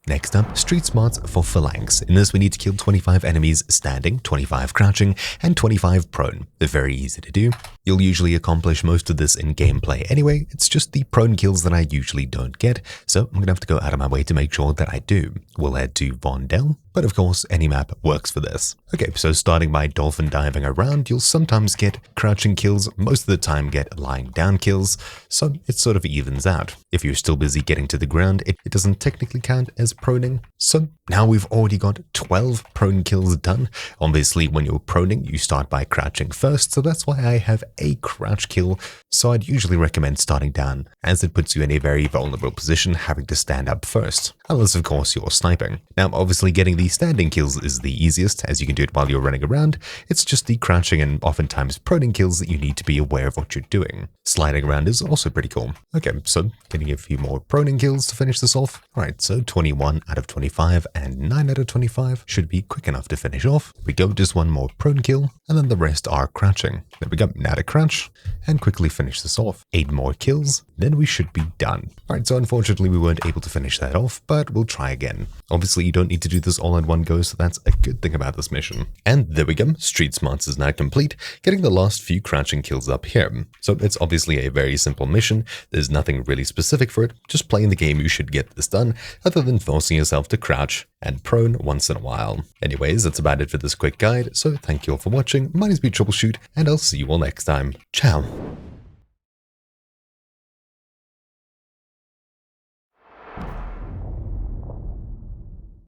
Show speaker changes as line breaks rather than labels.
Next up, Street Smarts for Phalanx. In this we need to kill 25 enemies standing, 25 crouching, and 25 prone. They're very easy to do. You'll usually accomplish most of this in gameplay anyway, it's just the prone kills that I usually don't get, so I'm gonna have to go out of my way to make sure that I do. We'll head to Vondel, but of course any map works for this. Okay, so starting by dolphin diving around, you'll sometimes get crouching kills, most of the time get lying down kills, so it sort of evens out. If you're still busy getting to the ground, it doesn't technically count as proning. So now we've already got 12 prone kills done. Obviously when you're proning, you start by crouching first, so that's why I have a crouch kill. So I'd usually recommend starting down, as it puts you in a very vulnerable position having to stand up first, unless of course you're sniping. Now obviously getting the standing kills is the easiest, as you can do it while you're running around. It's just the crouching and oftentimes proning kills that you need to be aware of what you're doing. Sliding around is also pretty cool. Okay, so getting a few more proning kills to finish this off. Alright, so 21 out of 25 and 9 out of 25 should be quick enough to finish off. We go just one more prone kill, and then the rest are crouching. There we go, now to crouch, and quickly finish this off. 8 more kills, then we should be done. Alright, so unfortunately we weren't able to finish that off, but we'll try again. Obviously you don't need to do this all in one go, so that's a good thing about this mission. And there we go, Street Smarts is now complete, getting the last few crouching kills up here. So it's obviously a very simple mission, there's nothing really specific for it, just playing the game you should get this done, other than forcing yourself to crouch and prone once in a while. Anyways, that's about it for this quick guide, so thank you all for watching, my name's been Troubleshoot, and I'll see you all next time. Ciao!